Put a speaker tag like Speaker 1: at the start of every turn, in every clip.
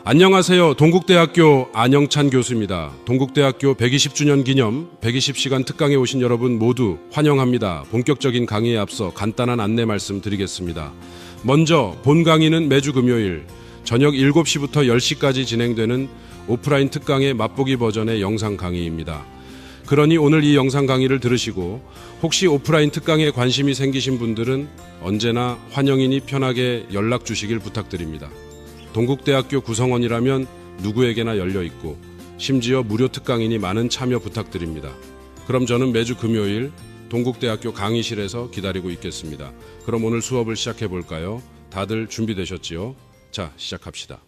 Speaker 1: 안녕하세요. 동국대학교 안영찬 교수입니다. 동국대학교 120주년 기념 120시간 특강에 오신 여러분 모두 환영합니다. 본격적인 강의에 앞서 간단한 안내 말씀 드리겠습니다. 먼저 본 강의는 매주 금요일 저녁 7시부터 10시까지 진행되는 오프라인 특강의 맛보기 버전의 영상 강의입니다. 그러니 오늘 이 영상 강의를 들으시고 혹시 오프라인 특강에 관심이 생기신 분들은 언제나 환영이니 편하게 연락 주시길 부탁드립니다. 동국대학교 구성원이라면 누구에게나 열려있고 심지어 무료 특강이니 많은 참여 부탁드립니다. 그럼 저는 매주 금요일 동국대학교 강의실에서 기다리고 있겠습니다. 그럼 오늘 수업을 시작해 볼까요? 다들 준비되셨지요? 자, 시작합시다.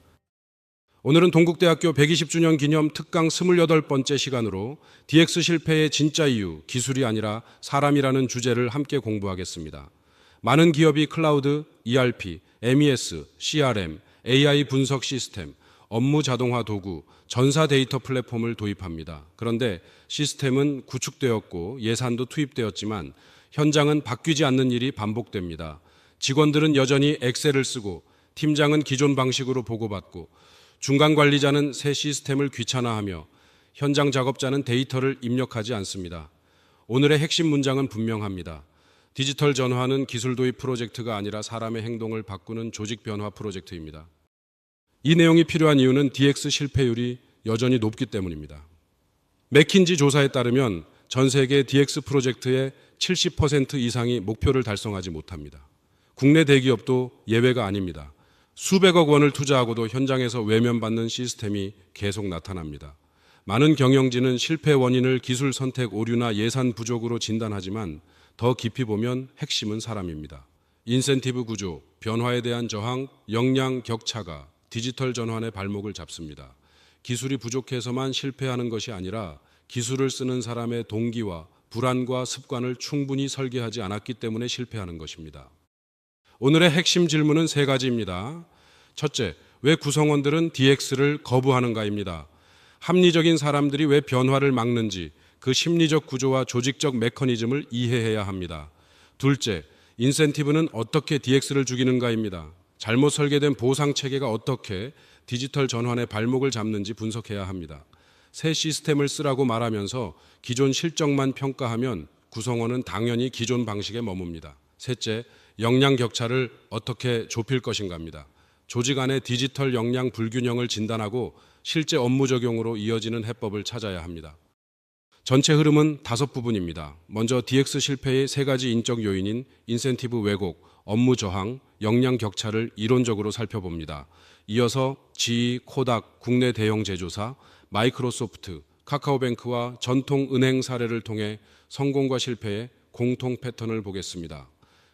Speaker 1: 오늘은 동국대학교 120주년 기념 특강 28번째 시간으로 DX 실패의 진짜 이유, 기술이 아니라 사람이라는 주제를 함께 공부하겠습니다. 많은 기업이 클라우드, ERP, MES, CRM, AI 분석 시스템, 업무 자동화 도구, 전사 데이터 플랫폼을 도입합니다. 그런데 시스템은 구축되었고 예산도 투입되었지만 현장은 바뀌지 않는 일이 반복됩니다. 직원들은 여전히 엑셀을 쓰고 팀장은 기존 방식으로 보고받고 중간 관리자는 새 시스템을 귀찮아하며 현장 작업자는 데이터를 입력하지 않습니다. 오늘의 핵심 문장은 분명합니다. 디지털 전환은 기술 도입 프로젝트가 아니라 사람의 행동을 바꾸는 조직 변화 프로젝트입니다. 이 내용이 필요한 이유는 DX 실패율이 여전히 높기 때문입니다. 맥킨지 조사에 따르면 전 세계 DX 프로젝트의 70% 이상이 목표를 달성하지 못합니다. 국내 대기업도 예외가 아닙니다. 수백억 원을 투자하고도 현장에서 외면받는 시스템이 계속 나타납니다. 많은 경영진은 실패 원인을 기술 선택 오류나 예산 부족으로 진단하지만 더 깊이 보면 핵심은 사람입니다. 인센티브 구조, 변화에 대한 저항, 역량 격차가 디지털 전환의 발목을 잡습니다. 기술이 부족해서만 실패하는 것이 아니라 기술을 쓰는 사람의 동기와 불안과 습관을 충분히 설계하지 않았기 때문에 실패하는 것입니다. 오늘의 핵심 질문은 세 가지입니다. 첫째, 왜 구성원들은 DX를 거부하는가입니다. 합리적인 사람들이 왜 변화를 막는지 그 심리적 구조와 조직적 메커니즘을 이해해야 합니다. 둘째, 인센티브는 어떻게 DX를 죽이는가입니다. 잘못 설계된 보상 체계가 어떻게 디지털 전환의 발목을 잡는지 분석해야 합니다. 새 시스템을 쓰라고 말하면서 기존 실적만 평가하면 구성원은 당연히 기존 방식에 머뭅니다. 셋째, 역량 격차를 어떻게 좁힐 것인가입니다. 조직 안의 디지털 역량 불균형을 진단하고 실제 업무 적용으로 이어지는 해법을 찾아야 합니다. 전체 흐름은 5부분입니다. 먼저 DX 실패의 3가지 인적 요인인 인센티브 왜곡, 업무 저항, 역량 격차를 이론적으로 살펴봅니다. 이어서 GE, 코닥, 국내 대형 제조사, 마이크로소프트, 카카오뱅크와 전통 은행 사례를 통해 성공과 실패의 공통 패턴을 보겠습니다.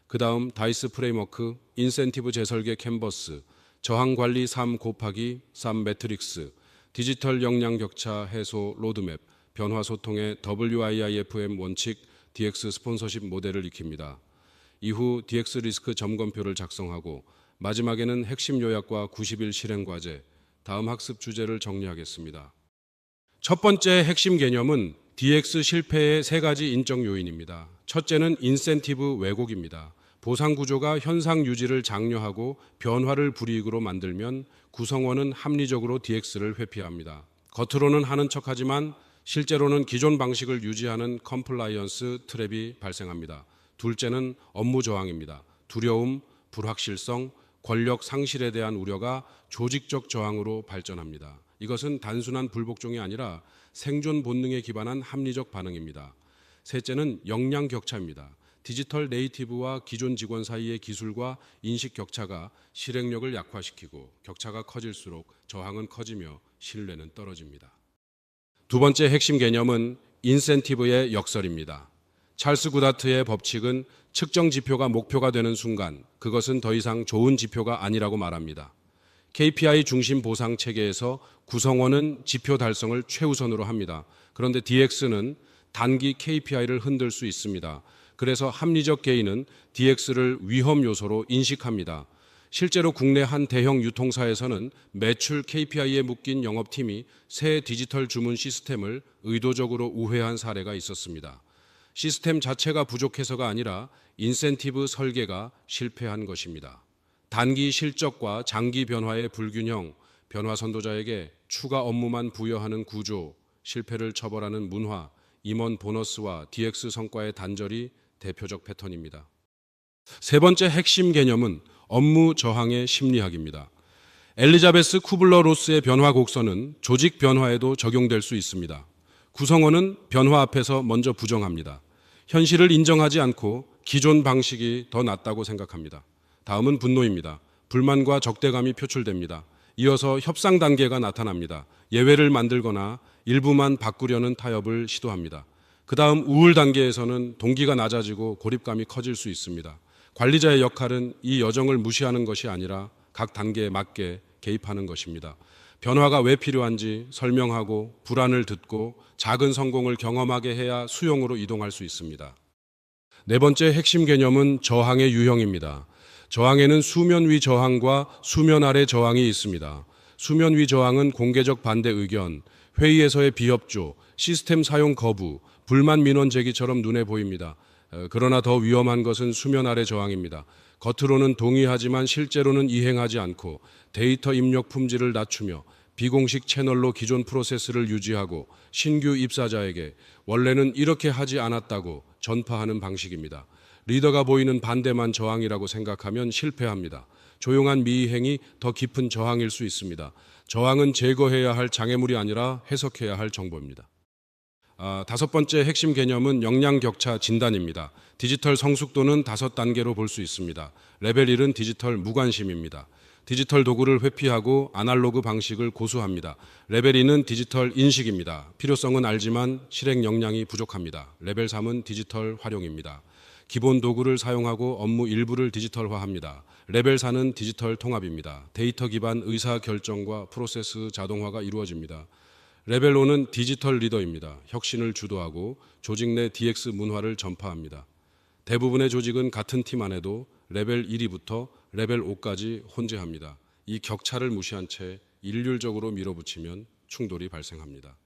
Speaker 1: 그 다음 다이스 프레임워크, 인센티브 재설계 캔버스, 저항 관리 3 곱하기 3 매트릭스, 디지털 역량 격차 해소 로드맵, 변화 소통의 WIIFM 원칙, DX 스폰서십 모델을 익힙니다. 이후 DX 리스크 점검표를 작성하고 마지막에는 핵심 요약과 90일 실행 과제, 다음 학습 주제를 정리하겠습니다. 첫 번째 핵심 개념은 DX 실패의 3가지 인적 요인입니다. 첫째는 인센티브 왜곡입니다. 보상 구조가 현상 유지를 장려하고 변화를 불이익으로 만들면 구성원은 합리적으로 DX를 회피합니다. 겉으로는 하는 척하지만 실제로는 기존 방식을 유지하는 컴플라이언스 트랩이 발생합니다. 둘째는 업무 저항입니다. 두려움, 불확실성, 권력 상실에 대한 우려가 조직적 저항으로 발전합니다. 이것은 단순한 불복종이 아니라 생존 본능에 기반한 합리적 반응입니다. 셋째는 역량 격차입니다. 디지털 네이티브와 기존 직원 사이의 기술과 인식 격차가 실행력을 약화시키고 격차가 커질수록 저항은 커지며 신뢰는 떨어집니다. 두 번째 핵심 개념은 인센티브의 역설입니다. 찰스 구다트의 법칙은 측정 지표가 목표가 되는 순간 그것은 더 이상 좋은 지표가 아니라고 말합니다. KPI 중심 보상 체계에서 구성원은 지표 달성을 최우선으로 합니다. 그런데 DX는 단기 KPI를 흔들 수 있습니다. 그래서 합리적 개인은 DX를 위험 요소로 인식합니다. 실제로 국내 한 대형 유통사에서는 매출 KPI에 묶인 영업팀이 새 디지털 주문 시스템을 의도적으로 우회한 사례가 있었습니다. 시스템 자체가 부족해서가 아니라 인센티브 설계가 실패한 것입니다. 단기 실적과 장기 변화의 불균형, 변화 선도자에게 추가 업무만 부여하는 구조, 실패를 처벌하는 문화, 임원 보너스와 DX 성과의 단절이 대표적 패턴입니다. 세 번째 핵심 개념은 업무 저항의 심리학입니다. 엘리자베스 쿠블러 로스의 변화 곡선은 조직 변화에도 적용될 수 있습니다. 구성원은 변화 앞에서 먼저 부정합니다. 현실을 인정하지 않고 기존 방식이 더 낫다고 생각합니다. 다음은 분노입니다. 불만과 적대감이 표출됩니다. 이어서 협상 단계가 나타납니다. 예외를 만들거나 일부만 바꾸려는 타협을 시도합니다. 그 다음 우울 단계에서는 동기가 낮아지고 고립감이 커질 수 있습니다. 관리자의 역할은 이 여정을 무시하는 것이 아니라 각 단계에 맞게 개입하는 것입니다. 변화가 왜 필요한지 설명하고 불안을 듣고 작은 성공을 경험하게 해야 수용으로 이동할 수 있습니다. 네 번째 핵심 개념은 저항의 유형입니다. 저항에는 수면 위 저항과 수면 아래 저항이 있습니다. 수면 위 저항은 공개적 반대 의견, 회의에서의 비협조, 시스템 사용 거부, 불만 민원 제기처럼 눈에 보입니다. 그러나 더 위험한 것은 수면 아래 저항입니다. 겉으로는 동의하지만 실제로는 이행하지 않고 데이터 입력 품질을 낮추며 비공식 채널로 기존 프로세스를 유지하고 신규 입사자에게 원래는 이렇게 하지 않았다고 전파하는 방식입니다. 리더가 보이는 반대만 저항이라고 생각하면 실패합니다. 조용한 미이행이 더 깊은 저항일 수 있습니다. 저항은 제거해야 할 장애물이 아니라 해석해야 할 정보입니다. 다섯 번째 핵심 개념은 역량 격차 진단입니다. 디지털 성숙도는 5단계로 볼 수 있습니다. 레벨 1은 디지털 무관심입니다. 디지털 도구를 회피하고 아날로그 방식을 고수합니다. 레벨 2는 디지털 인식입니다. 필요성은 알지만 실행 역량이 부족합니다. 레벨 3은 디지털 활용입니다. 기본 도구를 사용하고 업무 일부를 디지털화합니다. 레벨 4는 디지털 통합입니다. 데이터 기반 의사 결정과 프로세스 자동화가 이루어집니다. 레벨 5는 디지털 리더입니다. 혁신을 주도하고 조직 내 DX 문화를 전파합니다. 대부분의 조직은 같은 팀 안에도 레벨 1위부터 레벨 5까지 혼재합니다. 이 격차를 무시한 채 일률적으로 밀어붙이면 충돌이 발생합니다.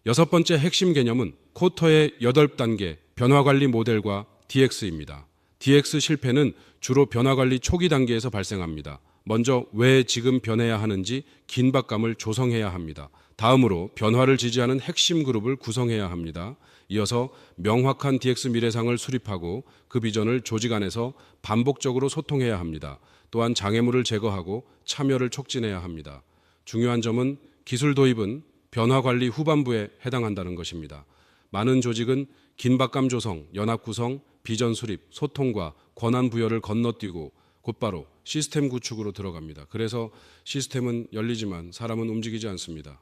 Speaker 1: 여섯 번째 핵심 개념은 쿼터의 8단계 변화관리 모델과 DX입니다. DX 실패는 주로 변화관리 초기 단계에서 발생합니다. 먼저 왜 지금 변해야 하는지 긴박감을 조성해야 합니다. 다음으로 변화를 지지하는 핵심 그룹을 구성해야 합니다. 이어서 명확한 DX 미래상을 수립하고 그 비전을 조직 안에서 반복적으로 소통해야 합니다. 또한 장애물을 제거하고 참여를 촉진해야 합니다. 중요한 점은 기술 도입은 변화관리 후반부에 해당한다는 것입니다. 많은 조직은 긴박감 조성, 연합 구성, 비전 수립, 소통과 권한 부여를 건너뛰고 곧바로 시스템 구축으로 들어갑니다. 그래서 시스템은 열리지만 사람은 움직이지 않습니다.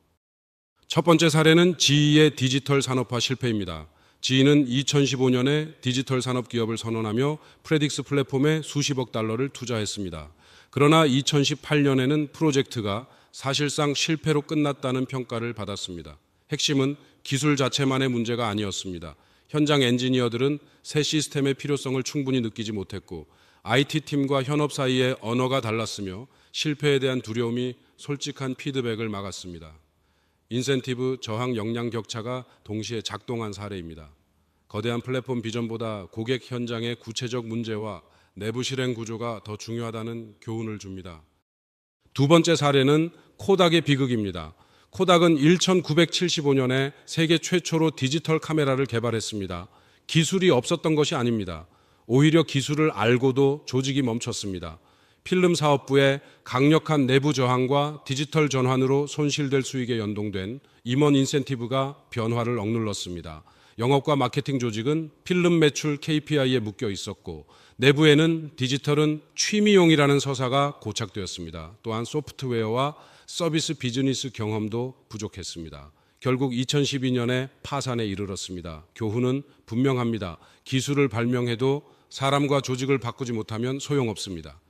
Speaker 1: 첫 번째 사례는 GE의 디지털 산업화 실패입니다. GE는 2015년에 디지털 산업 기업을 선언하며 프레딕스 플랫폼에 수십억 달러를 투자했습니다. 그러나 2018년에는 프로젝트가 사실상 실패로 끝났다는 평가를 받았습니다. 핵심은 기술 자체만의 문제가 아니었습니다. 현장 엔지니어들은 새 시스템의 필요성을 충분히 느끼지 못했고 IT팀과 현업 사이의 언어가 달랐으며 실패에 대한 두려움이 솔직한 피드백을 막았습니다. 인센티브, 저항, 역량 격차가 동시에 작동한 사례입니다. 거대한 플랫폼 비전보다 고객 현장의 구체적 문제와 내부 실행 구조가 더 중요하다는 교훈을 줍니다. 두 번째 사례는 코닥의 비극입니다. 코닥은 1975년에 세계 최초로 디지털 카메라를 개발했습니다. 기술이 없었던 것이 아닙니다. 오히려 기술을 알고도 조직이 멈췄습니다. 필름 사업부의 강력한 내부 저항과 디지털 전환으로 손실될 수익에 연동된 임원 인센티브가 변화를 억눌렀습니다. 영업과 마케팅 조직은 필름 매출 KPI에 묶여 있었고 내부에는 디지털은 취미용이라는 서사가 고착되었습니다. 또한 소프트웨어와 서비스 비즈니스 경험도 부족했습니다. 결국 2012년에 파산에 이르렀습니다. 교훈은 분명합니다. 기술을 발명해도 사람과 조직을 바꾸지 못하면 소용없습니다.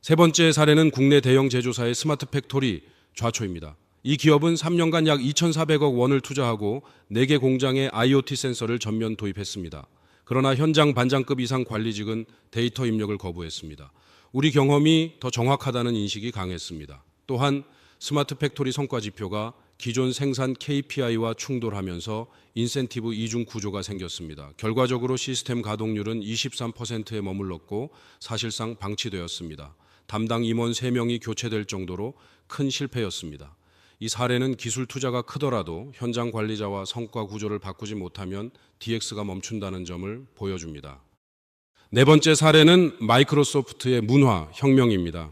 Speaker 1: 세 번째 사례는 국내 대형 제조사의 스마트 팩토리 좌초입니다. 이 기업은 3년간 약 2,400억 원을 투자하고 4개 공장에 IoT 센서를 전면 도입했습니다. 그러나 현장 반장급 이상 관리직은 데이터 입력을 거부했습니다. 우리 경험이 더 정확하다는 인식이 강했습니다. 또한 스마트 팩토리 성과 지표가 기존 생산 KPI와 충돌하면서 인센티브 이중 구조가 생겼습니다. 결과적으로 시스템 가동률은 23%에 머물렀고 사실상 방치되었습니다. 담당 임원 3명이 교체될 정도로 큰 실패였습니다. 이 사례는 기술 투자가 크더라도 현장 관리자와 성과 구조를 바꾸지 못하면 DX가 멈춘다는 점을 보여줍니다. 네 번째 사례는 마이크로소프트의 문화 혁명입니다.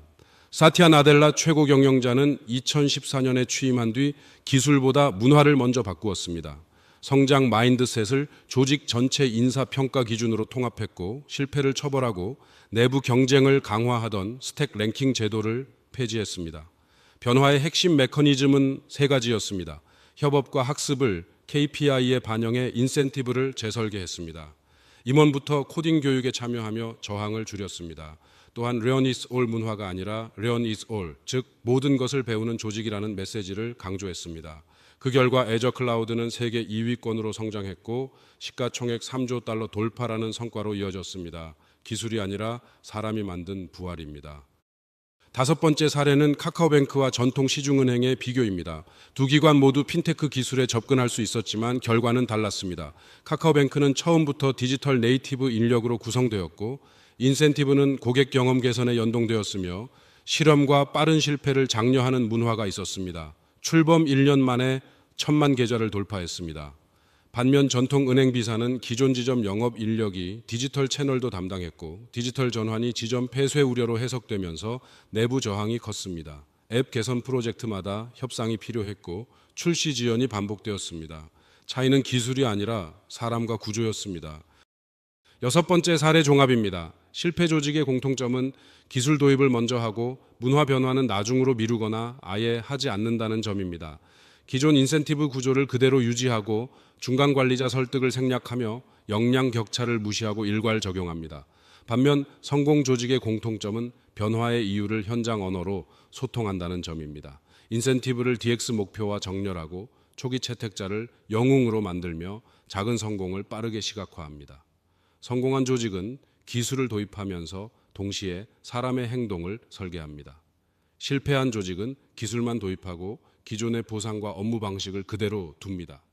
Speaker 1: 사티아 나델라 최고 경영자는 2014년에 취임한 뒤 기술보다 문화를 먼저 바꾸었습니다. 성장 마인드셋을 조직 전체 인사 평가 기준으로 통합했고 실패를 처벌하고 내부 경쟁을 강화하던 스택 랭킹 제도를 폐지했습니다. 변화의 핵심 메커니즘은 3가지였습니다. 협업과 학습을 KPI에 반영해 인센티브를 재설계했습니다. 임원부터 코딩 교육에 참여하며 저항을 줄였습니다. 또한 Learn is all 문화가 아니라 Learn is all, 즉 모든 것을 배우는 조직이라는 메시지를 강조했습니다. 그 결과 애저 클라우드는 세계 2위권으로 성장했고 시가총액 3조 달러 돌파라는 성과로 이어졌습니다. 기술이 아니라 사람이 만든 부활입니다. 5번째 사례는 카카오뱅크와 전통 시중은행의 비교입니다. 두 기관 모두 핀테크 기술에 접근할 수 있었지만 결과는 달랐습니다. 카카오뱅크는 처음부터 디지털 네이티브 인력으로 구성되었고 인센티브는 고객 경험 개선에 연동되었으며 실험과 빠른 실패를 장려하는 문화가 있었습니다. 출범 1년 만에 1,000만 계좌를 돌파했습니다. 반면 전통 은행 비사는 기존 지점 영업 인력이 디지털 채널도 담당했고 디지털 전환이 지점 폐쇄 우려로 해석되면서 내부 저항이 컸습니다. 앱 개선 프로젝트마다 협상이 필요했고 출시 지연이 반복되었습니다. 차이는 기술이 아니라 사람과 구조였습니다. 6번째 사례 종합입니다. 실패 조직의 공통점은 기술 도입을 먼저 하고 문화 변화는 나중으로 미루거나 아예 하지 않는다는 점입니다. 기존 인센티브 구조를 그대로 유지하고 중간 관리자 설득을 생략하며 역량 격차를 무시하고 일괄 적용합니다. 반면 성공 조직의 공통점은 변화의 이유를 현장 언어로 소통한다는 점입니다. 인센티브를 DX 목표와 정렬하고 초기 채택자를 영웅으로 만들며 작은 성공을 빠르게 시각화합니다. 성공한 조직은 기술을 도입하면서 동시에 사람의 행동을 설계합니다. 실패한 조직은 기술만 도입하고 기존의 보상과 업무 방식을 그대로 둡니다.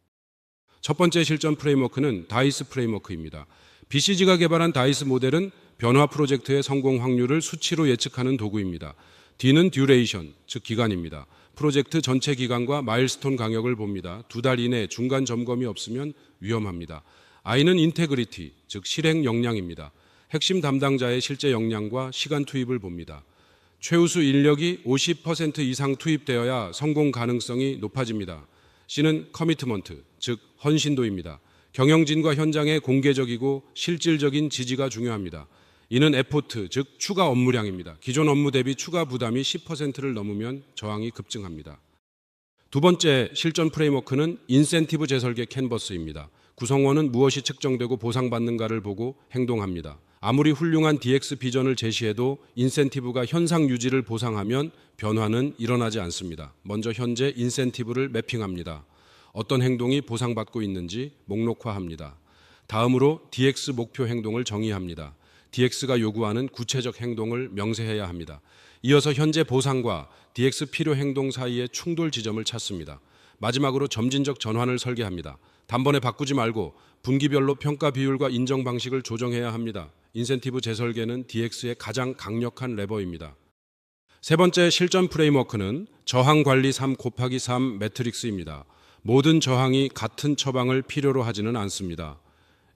Speaker 1: 첫 번째 실전 프레임워크는 다이스 프레임워크입니다. BCG가 개발한 다이스 모델은 변화 프로젝트의 성공 확률을 수치로 예측하는 도구입니다. D는 듀레이션, 즉 기간입니다. 프로젝트 전체 기간과 마일스톤 강역을 봅니다. 2달 이내 중간 점검이 없으면 위험합니다. I는 인테그리티, 즉 실행 역량입니다. 핵심 담당자의 실제 역량과 시간 투입을 봅니다. 최우수 인력이 50% 이상 투입되어야 성공 가능성이 높아집니다. C는 커미트먼트, 즉 헌신도입니다. 경영진과 현장의 공개적이고 실질적인 지지가 중요합니다. 이는 에포트, 즉 추가 업무량입니다. 기존 업무 대비 추가 부담이 10%를 넘으면 저항이 급증합니다. 두 번째 실전 프레임워크는 인센티브 재설계 캔버스입니다. 구성원은 무엇이 측정되고 보상받는가를 보고 행동합니다. 아무리 훌륭한 DX 비전을 제시해도 인센티브가 현상 유지를 보상하면 변화는 일어나지 않습니다. 먼저 현재 인센티브를 매핑합니다. 어떤 행동이 보상받고 있는지 목록화합니다. 다음으로 DX 목표 행동을 정의합니다. DX가 요구하는 구체적 행동을 명세해야 합니다. 이어서 현재 보상과 DX 필요 행동 사이의 충돌 지점을 찾습니다. 마지막으로 점진적 전환을 설계합니다. 단번에 바꾸지 말고 분기별로 평가 비율과 인정 방식을 조정해야 합니다. 인센티브 재설계는 DX의 가장 강력한 레버입니다. 세 번째 실전 프레임워크는 저항 관리 3곱하기3 매트릭스입니다. 모든 저항이 같은 처방을 필요로 하지는 않습니다.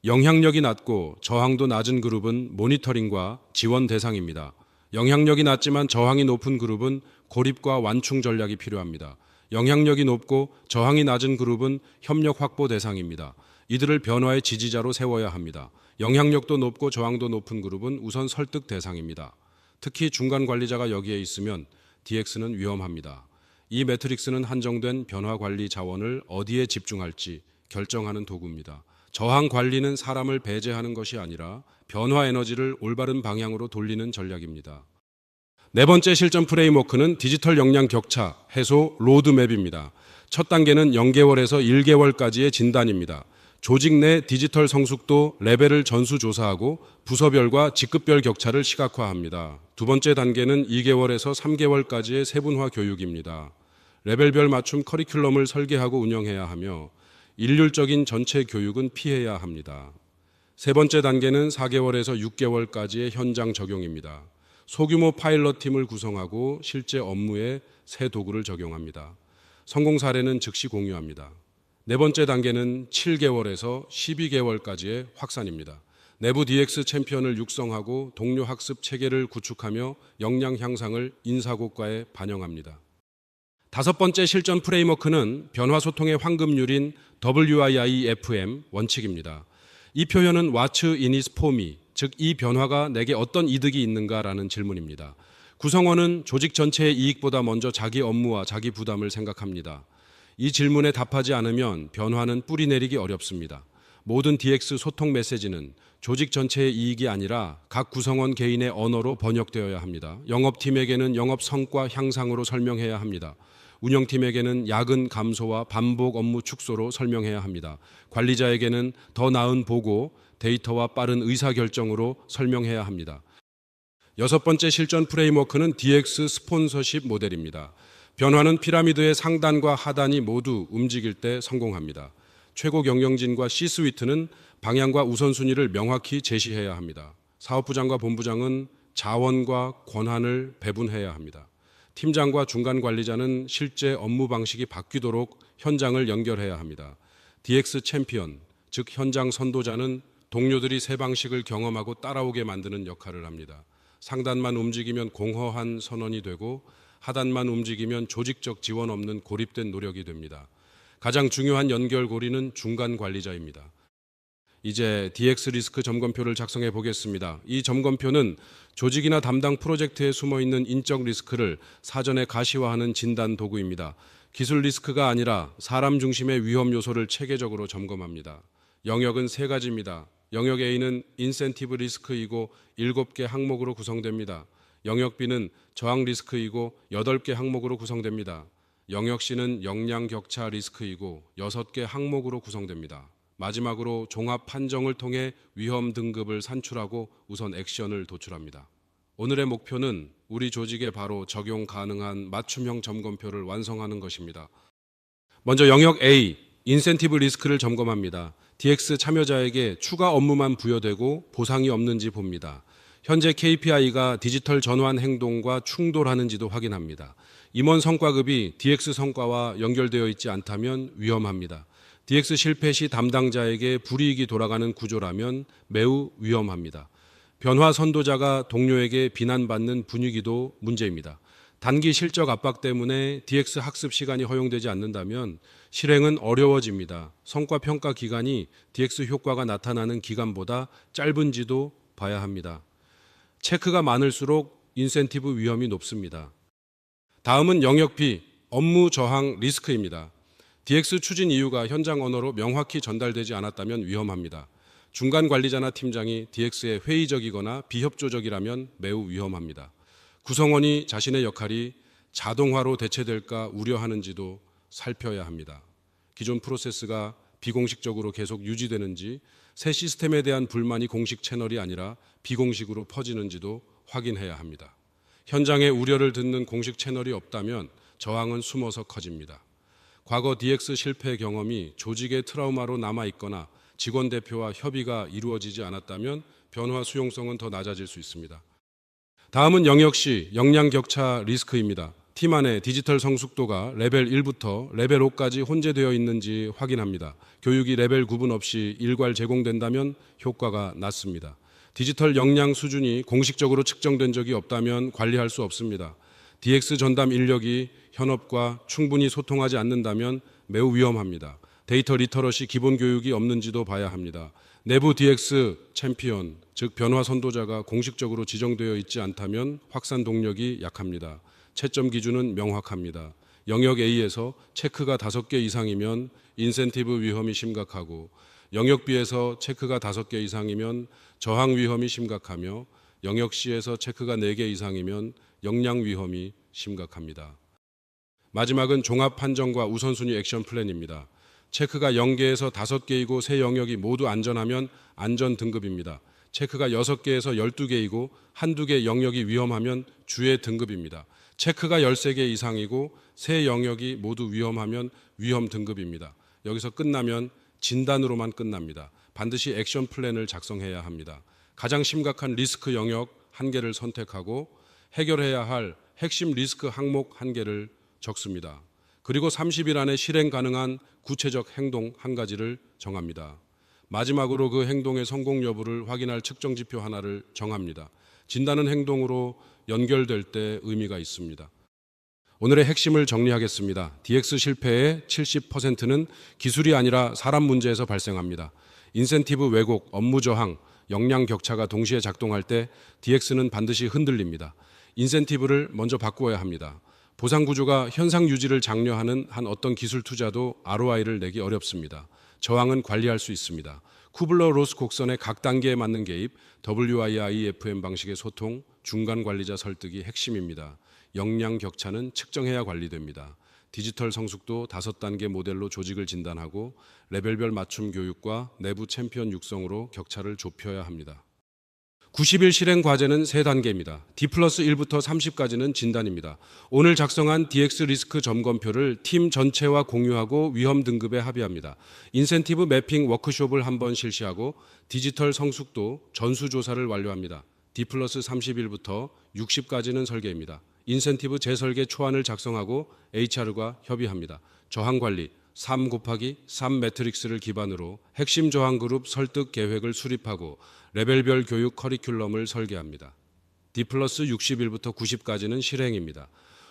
Speaker 1: 영향력이 낮고 저항도 낮은 그룹은 모니터링과 지원 대상입니다. 영향력이 낮지만 저항이 높은 그룹은 고립과 완충 전략이 필요합니다. 영향력이 높고 저항이 낮은 그룹은 협력 확보 대상입니다. 이들을 변화의 지지자로 세워야 합니다. 영향력도 높고 저항도 높은 그룹은 우선 설득 대상입니다. 특히 중간 관리자가 여기에 있으면 DX는 위험합니다. 이 매트릭스는 한정된 변화 관리 자원을 어디에 집중할지 결정하는 도구입니다. 저항 관리는 사람을 배제하는 것이 아니라 변화 에너지를 올바른 방향으로 돌리는 전략입니다. 네 번째 실전 프레임워크는 디지털 역량 격차 해소 로드맵입니다. 첫 단계는 0개월에서 1개월까지의 진단입니다. 조직 내 디지털 성숙도 레벨을 전수조사하고 부서별과 직급별 격차를 시각화합니다. 두 번째 단계는 2개월에서 3개월까지의 세분화 교육입니다. 레벨별 맞춤 커리큘럼을 설계하고 운영해야 하며 일률적인 전체 교육은 피해야 합니다. 세 번째 단계는 4개월에서 6개월까지의 현장 적용입니다. 소규모 파일럿 팀을 구성하고 실제 업무에 새 도구를 적용합니다. 성공 사례는 즉시 공유합니다. 네 번째 단계는 7개월에서 12개월까지의 확산입니다. 내부 DX 챔피언을 육성하고 동료 학습 체계를 구축하며 역량 향상을 인사고과에 반영합니다. 다섯 번째 실전 프레임워크는 변화 소통의 황금률인 WIIFM 원칙입니다. 이 표현은 What's in it for me, 즉 이 변화가 내게 어떤 이득이 있는가라는 질문입니다. 구성원은 조직 전체의 이익보다 먼저 자기 업무와 자기 부담을 생각합니다. 이 질문에 답하지 않으면 변화는 뿌리 내리기 어렵습니다. 모든 DX 소통 메시지는 조직 전체의 이익이 아니라 각 구성원 개인의 언어로 번역되어야 합니다. 영업팀에게는 영업 성과 향상으로 설명해야 합니다. 운영팀에게는 야근 감소와 반복 업무 축소로 설명해야 합니다. 관리자에게는 더 나은 보고, 데이터와 빠른 의사결정으로 설명해야 합니다. 여섯 번째 실전 프레임워크는 DX 스폰서십 모델입니다. 변화는 피라미드의 상단과 하단이 모두 움직일 때 성공합니다. 최고 경영진과 C스위트는 방향과 우선순위를 명확히 제시해야 합니다. 사업부장과 본부장은 자원과 권한을 배분해야 합니다. 팀장과 중간 관리자는 실제 업무 방식이 바뀌도록 현장을 연결해야 합니다. DX 챔피언, 즉 현장 선도자는 동료들이 새 방식을 경험하고 따라오게 만드는 역할을 합니다. 상단만 움직이면 공허한 선언이 되고 하단만 움직이면 조직적 지원 없는 고립된 노력이 됩니다. 가장 중요한 연결고리는 중간 관리자입니다. 이제 DX 리스크 점검표를 작성해 보겠습니다. 이 점검표는 조직이나 담당 프로젝트에 숨어있는 인적 리스크를 사전에 가시화하는 진단 도구입니다. 기술 리스크가 아니라 사람 중심의 위험 요소를 체계적으로 점검합니다. 영역은 세 가지입니다. 영역 A는 인센티브 리스크이고 7개 항목으로 구성됩니다. 영역 B는 저항 리스크이고 8개 항목으로 구성됩니다. 영역 C는 역량 격차 리스크이고 6개 항목으로 구성됩니다. 마지막으로 종합 판정을 통해 위험 등급을 산출하고 우선 액션을 도출합니다. 오늘의 목표는 우리 조직에 바로 적용 가능한 맞춤형 점검표를 완성하는 것입니다. 먼저 영역 A, 인센티브 리스크를 점검합니다. DX 참여자에게 추가 업무만 부여되고 보상이 없는지 봅니다. 현재 KPI가 디지털 전환 행동과 충돌하는지도 확인합니다. 임원 성과급이 DX 성과와 연결되어 있지 않다면 위험합니다. DX 실패 시 담당자에게 불이익이 돌아가는 구조라면 매우 위험합니다. 변화 선도자가 동료에게 비난받는 분위기도 문제입니다. 단기 실적 압박 때문에 DX 학습 시간이 허용되지 않는다면 실행은 어려워집니다. 성과 평가 기간이 DX 효과가 나타나는 기간보다 짧은지도 봐야 합니다. 체크가 많을수록 인센티브 위험이 높습니다. 다음은 영역 B, 업무 저항 리스크입니다. DX 추진 이유가 현장 언어로 명확히 전달되지 않았다면 위험합니다. 중간 관리자나 팀장이 DX에 회의적이거나 비협조적이라면 매우 위험합니다. 구성원이 자신의 역할이 자동화로 대체될까 우려하는지도 살펴야 합니다. 기존 프로세스가 비공식적으로 계속 유지되는지, 새 시스템에 대한 불만이 공식 채널이 아니라 비공식으로 퍼지는지도 확인해야 합니다. 현장의 우려를 듣는 공식 채널이 없다면 저항은 숨어서 커집니다. 과거 DX 실패 경험이 조직의 트라우마로 남아있거나 직원 대표와 협의가 이루어지지 않았다면 변화 수용성은 더 낮아질 수 있습니다. 다음은 영역 C, 역량 격차 리스크입니다. 팀 안에 디지털 성숙도가 레벨 1부터 레벨 5까지 혼재되어 있는지 확인합니다. 교육이 레벨 구분 없이 일괄 제공된다면 효과가 낮습니다. 디지털 역량 수준이 공식적으로 측정된 적이 없다면 관리할 수 없습니다. DX 전담 인력이 현업과 충분히 소통하지 않는다면 매우 위험합니다. 데이터 리터러시 기본 교육이 없는지도 봐야 합니다. 내부 DX 챔피언, 즉 변화 선도자가 공식적으로 지정되어 있지 않다면 확산 동력이 약합니다. 채점 기준은 명확합니다. 영역 A에서 체크가 5개 이상이면 인센티브 위험이 심각하고, 영역 B에서 체크가 5개 이상이면 저항 위험이 심각하며, 영역 C에서 체크가 4개 이상이면 역량 위험이 심각합니다. 마지막은 종합 판정과 우선순위 액션 플랜입니다. 체크가 0개에서 5개이고 세 영역이 모두 안전하면 안전 등급입니다. 체크가 6개에서 12개이고 한두 개 영역이 위험하면 주의 등급입니다. 체크가 13개 이상이고 세 영역이 모두 위험하면 위험 등급입니다. 여기서 끝나면 진단으로만 끝납니다. 반드시 액션 플랜을 작성해야 합니다. 가장 심각한 리스크 영역 1개를 선택하고 해결해야 할 핵심 리스크 항목 1개를 적습니다. 그리고 30일 안에 실행 가능한 구체적 행동 1가지를 정합니다. 마지막으로 그 행동의 성공 여부를 확인할 측정 지표 하나를 정합니다. 진단은 행동으로 연결될 때 의미가 있습니다. 오늘의 핵심을 정리하겠습니다. DX 실패의 70%는 기술이 아니라 사람 문제에서 발생합니다. 인센티브 왜곡, 업무 저항, 역량 격차가 동시에 작동할 때 DX는 반드시 흔들립니다. 인센티브를 먼저 바꾸어야 합니다. 보상 구조가 현상 유지를 장려하는 한 어떤 기술 투자도 ROI를 내기 어렵습니다. 저항은 관리할 수 있습니다. 쿠블러 로스 곡선의 각 단계에 맞는 개입, WIIFM 방식의 소통, 중간 관리자 설득이 핵심입니다. 역량 격차는 측정해야 관리됩니다. 디지털 성숙도 5단계 모델로 조직을 진단하고 레벨별 맞춤 교육과 내부 챔피언 육성으로 격차를 좁혀야 합니다. 90일 실행 과제는 3단계입니다. D+1부터 30까지는 진단입니다. 오늘 작성한 DX 리스크 점검표를 팀 전체와 공유하고 위험 등급에 합의합니다. 인센티브 매핑 워크숍을 한번 실시하고 디지털 성숙도 전수조사를 완료합니다. D+31부터 60까지는 설계입니다. 인센티브 재설계 초안을 작성하고 HR과 협의합니다. 저항관리 3곱하기3 매트릭스를 기반으로 핵심 저항그룹 설득 계획을 수립하고 레벨별 교육 커리큘럼을 설계합니다. D+61부터 90까지는 실행입니다.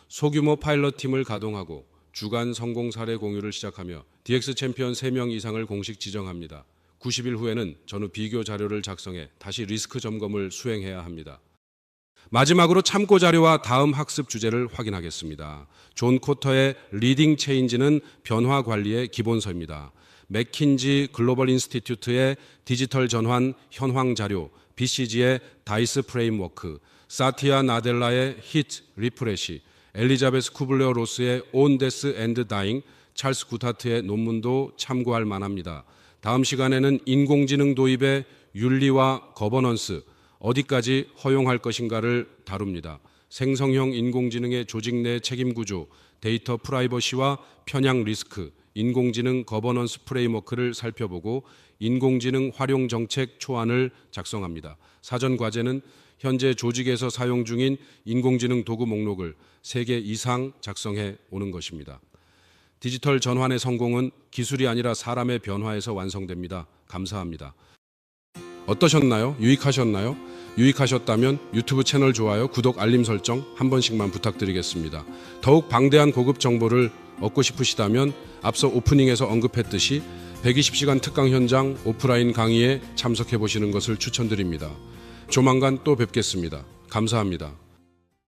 Speaker 1: 소규모 파일럿 팀을 가동하고 주간 성공 사례 공유를 시작하며 DX 챔피언 3명 이상을 공식 지정합니다. 90일 후에는 전후 비교 자료를 작성해 다시 리스크 점검을 수행해야 합니다. 마지막으로 참고 자료와 다음 학습 주제를 확인하겠습니다. 존 코터의 리딩 체인지는 변화 관리의 기본서입니다. 맥킨지 글로벌 인스티튜트의 디지털 전환 현황 자료, BCG의 다이스 프레임워크, 사티아 나델라의 히트 리프레시, 엘리자베스 쿠블레어 로스의 온 데스 앤드 다잉, 찰스 구타트의 논문도 참고할 만합니다. 다음 시간에는 인공지능 도입의 윤리와 거버넌스, 어디까지 허용할 것인가를 다룹니다. 생성형 인공지능의 조직 내 책임 구조, 데이터 프라이버시와 편향 리스크, 인공지능 거버넌스 프레임워크를 살펴보고 인공지능 활용 정책 초안을 작성합니다. 사전 과제는 현재 조직에서 사용 중인 인공지능 도구 목록을 3개 이상 작성해 오는 것입니다. 디지털 전환의 성공은 기술이 아니라 사람의 변화에서 완성됩니다. 감사합니다. 어떠셨나요? 유익하셨나요? 유익하셨다면 유튜브 채널 좋아요, 구독, 알림 설정 한 번씩만 부탁드리겠습니다. 더욱 방대한 고급 정보를 얻고 싶으시다면 앞서 오프닝에서 언급했듯이 120시간 특강 현장 오프라인 강의에 참석해 보시는 것을 추천드립니다. 조만간 또 뵙겠습니다. 감사합니다.